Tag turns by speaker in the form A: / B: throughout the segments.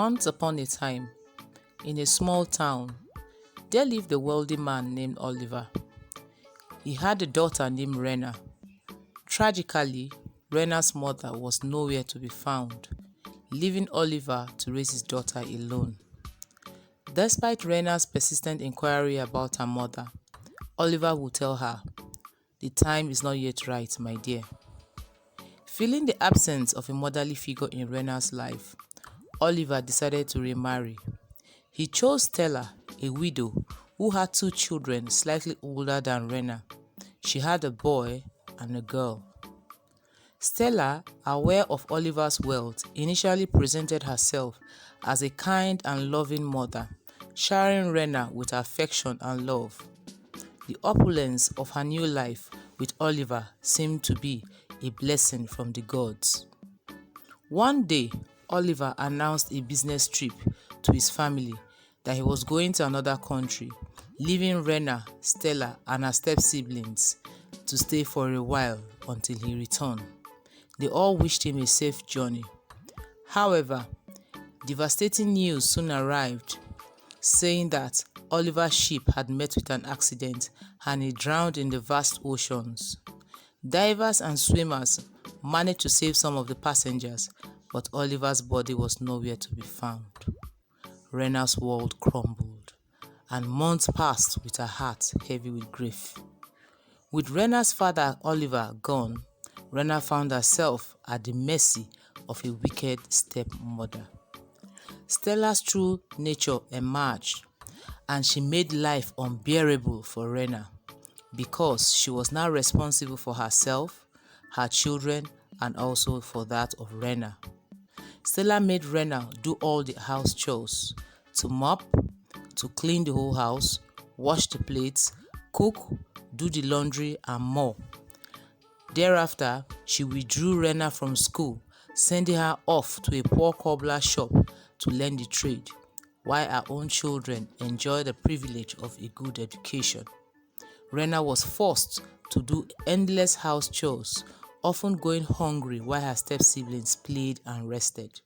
A: Once upon a time, in a small town, there lived a wealthy man named Oliver. He had a daughter named Rena. Tragically, Rena's mother was nowhere to be found, leaving Oliver to raise his daughter alone. Despite Rena's persistent inquiry about her mother, Oliver would tell her, "The time is not yet right, my dear." Feeling the absence of a motherly figure in Rena's life, Oliver decided to remarry. He chose Stella, a widow who had two children slightly older than Rena. She had a boy and a girl. Stella, aware of Oliver's wealth, initially presented herself as a kind and loving mother, showering Rena with affection and love. The opulence of her new life with Oliver seemed to be a blessing from the gods. One day, Oliver announced a business trip to his family that he was going to another country, leaving Rena, Stella, and her step-siblings to stay for a while until he returned. They all wished him a safe journey. However, devastating news soon arrived, saying that Oliver's ship had met with an accident and he drowned in the vast oceans. Divers and swimmers managed to save some of the passengers, but Oliver's body was nowhere to be found. Rena's world crumbled, and months passed with her heart heavy with grief. With Rena's father Oliver gone, Rena found herself at the mercy of a wicked stepmother. Stella's true nature emerged, and she made life unbearable for Rena because she was now responsible for herself, her children, and also for that of Rena. Stella made Rena do all the house chores, to mop, to clean the whole house, wash the plates, cook, do the laundry, and more. Thereafter, she withdrew Rena from school, sending her off to a poor cobbler shop to learn the trade, while her own children enjoyed the privilege of a good education. Rena was forced to do endless house chores, often going hungry while her step-siblings played and rested.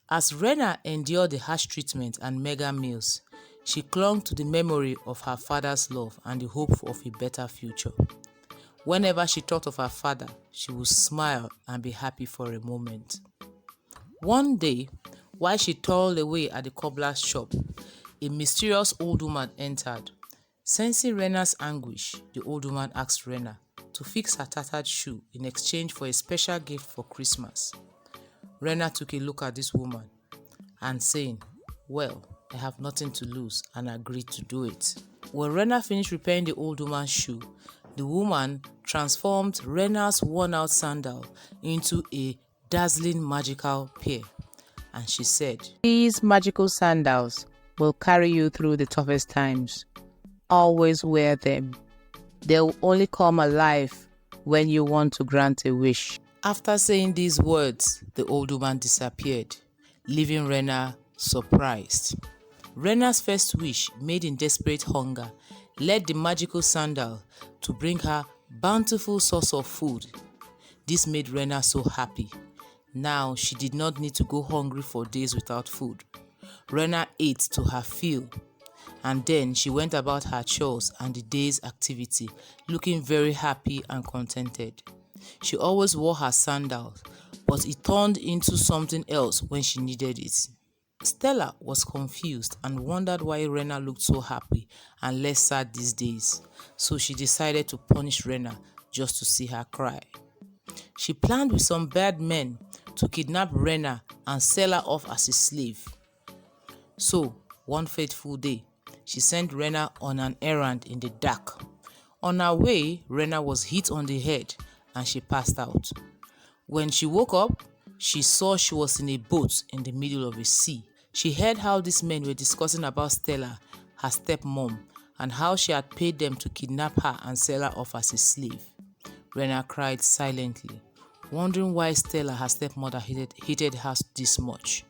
A: As Rena endured the harsh treatment and mega meals, she clung to the memory of her father's love and the hope of a better future. Whenever she thought of her father, she would smile and be happy for a moment. One day, while she toiled away at the cobbler's shop, a mysterious old woman entered. Sensing Rena's anguish, the old woman asked Rena to fix her tattered shoe in exchange for a special gift for Christmas. Rena took a look at this woman and saying, "Well, I have nothing to lose," and agreed to do it. When Rena finished repairing the old woman's shoe, the woman transformed Rena's worn-out sandal into a dazzling magical pair. And she said, "These magical sandals will carry you through the toughest times. Always wear them. They will only come alive when you want to grant a wish." After saying these words, the old woman disappeared, leaving Rena surprised. Rena's first wish, made in desperate hunger, led the magical sandal to bring her bountiful source of food. This made Rena so happy. Now she did not need to go hungry for days without food. Rena ate to her fill, and then she went about her chores and the day's activity, looking very happy and contented. She always wore her sandals, but it turned into something else when she needed it. Stella was confused and wondered why Rena looked so happy and less sad these days, so she decided to punish Rena just to see her cry. She planned with some bad men to kidnap Rena and sell her off as a slave. So, one fateful day, she sent Rena on an errand in the dark. On her way, Rena was hit on the head and she passed out. When she woke up, she saw she was in a boat in the middle of a sea. She heard how these men were discussing about Stella, her stepmom, and how she had paid them to kidnap her and sell her off as a slave. Rena cried silently, wondering why Stella, her stepmother, hated her this much.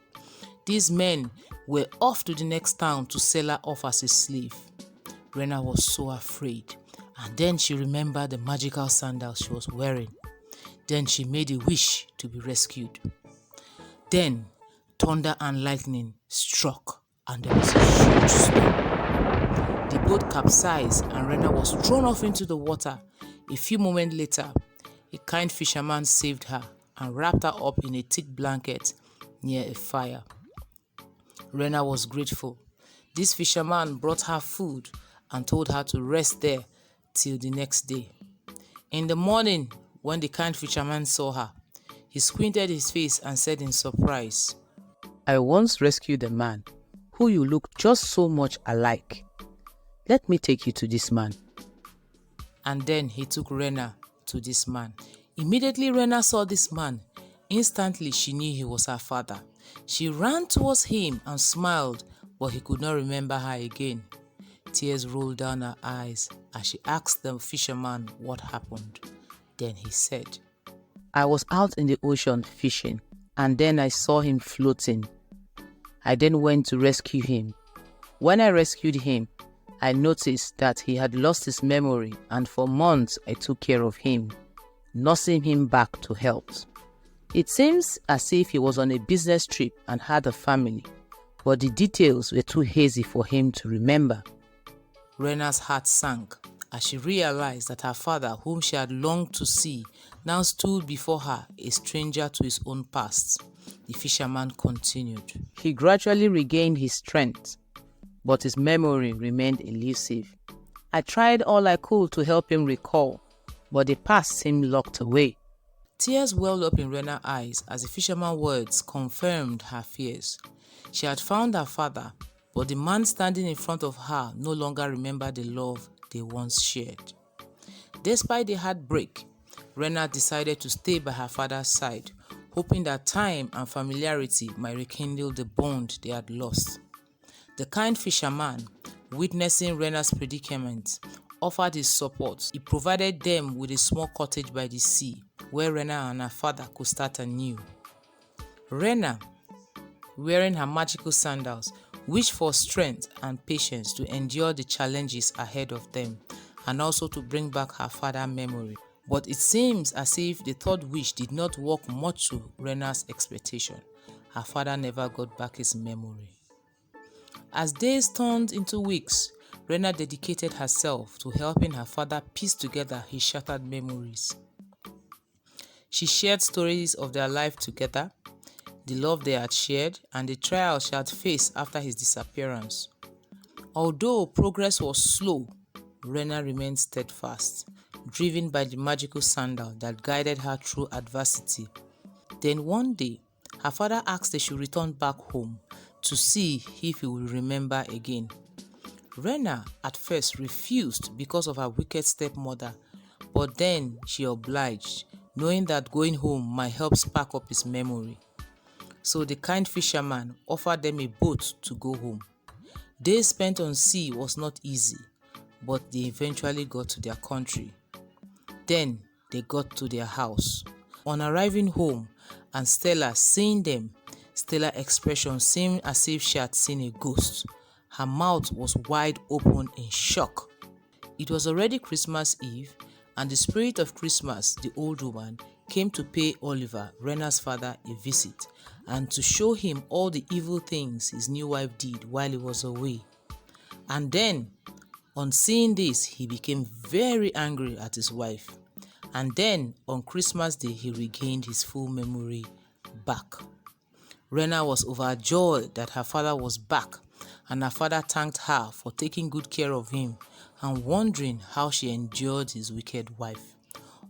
A: These men were off to the next town to sell her off as a slave. Rena was so afraid, and then she remembered the magical sandals she was wearing. Then she made a wish to be rescued. Then, Thunder and lightning struck, and there was a huge storm. The boat capsized, and Rena was thrown off into the water. A few moments later, a kind fisherman saved her and wrapped her up in a thick blanket near a fire. Rena was grateful. This fisherman brought her food and told her to rest there till the next day. In the morning, when the kind fisherman saw her, he squinted his face and said in surprise, "I once rescued a man who you look just so much alike. Let me take you to this man." And then he took Rena to this man. Immediately Rena saw this man. Instantly she knew he was her father. She ran towards him and smiled, but he could not remember her again. Tears rolled down her eyes as she asked the fisherman what happened. Then he said, "I was out in the ocean fishing, and then I saw him floating. I then went to rescue him. When I rescued him, I noticed that he had lost his memory, and for months I took care of him, nursing him back to health. It seems as if he was on a business trip and had a family, but the details were too hazy for him to remember." Rena's heart sank as she realized that her father, whom she had longed to see, now stood before her, a stranger to his own past. The fisherman continued. "He gradually regained his strength, but his memory remained elusive. I tried all I could to help him recall, but the past seemed locked away." Tears welled up in Rena's eyes as the fisherman's words confirmed her fears. She had found her father, but the man standing in front of her no longer remembered the love they once shared. Despite the heartbreak, Rena decided to stay by her father's side, hoping that time and familiarity might rekindle the bond they had lost. The kind fisherman, witnessing Rena's predicament, offered his support. He provided them with a small cottage by the sea, where Rena and her father could start anew. Rena, wearing her magical sandals, wished for strength and patience to endure the challenges ahead of them, and also to bring back her father's memory. But it seems as if the third wish did not work much to Rena's expectation. Her father never got back his memory. As days turned into weeks, Rena dedicated herself to helping her father piece together his shattered memories. She shared stories of their life together, the love they had shared, and the trials she had faced after his disappearance. Although progress was slow, Rena remained steadfast, driven by the magical sandal that guided her through adversity. Then one day, her father asked they should return back home to see if he would remember again. Rena at first refused because of her wicked stepmother, but then she obliged, knowing that going home might help spark up his memory. So the kind fisherman offered them a boat to go home. Days spent on sea was not easy, but they eventually got to their country. Then they got to their house. On arriving home and Stella seeing them, Stella's expression seemed as if she had seen a ghost. Her mouth was wide open in shock. It was already Christmas Eve, and the spirit of Christmas, the old woman, came to pay Oliver, Rena's father, a visit, and to show him all the evil things his new wife did while he was away. And then, on seeing this, he became very angry at his wife. And then, on Christmas Day, he regained his full memory back. Rena was overjoyed that her father was back, and her father thanked her for taking good care of him and wondering how she endured his wicked wife.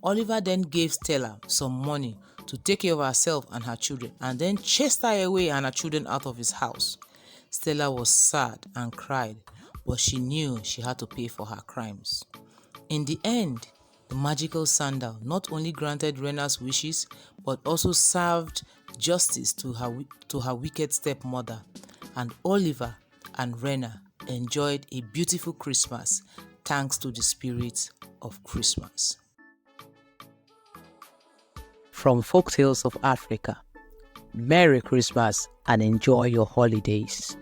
A: Oliver then gave Stella some money to take care of herself and her children, and then chased her away and her children out of his house. Stella was sad and cried, but she knew she had to pay for her crimes. In the end, the magical sandal not only granted Rena's wishes, but also served justice to her wicked stepmother, and Oliver and Rena enjoyed a beautiful Christmas thanks to the spirit of Christmas. From Folktales of Africa, Merry Christmas and enjoy your holidays.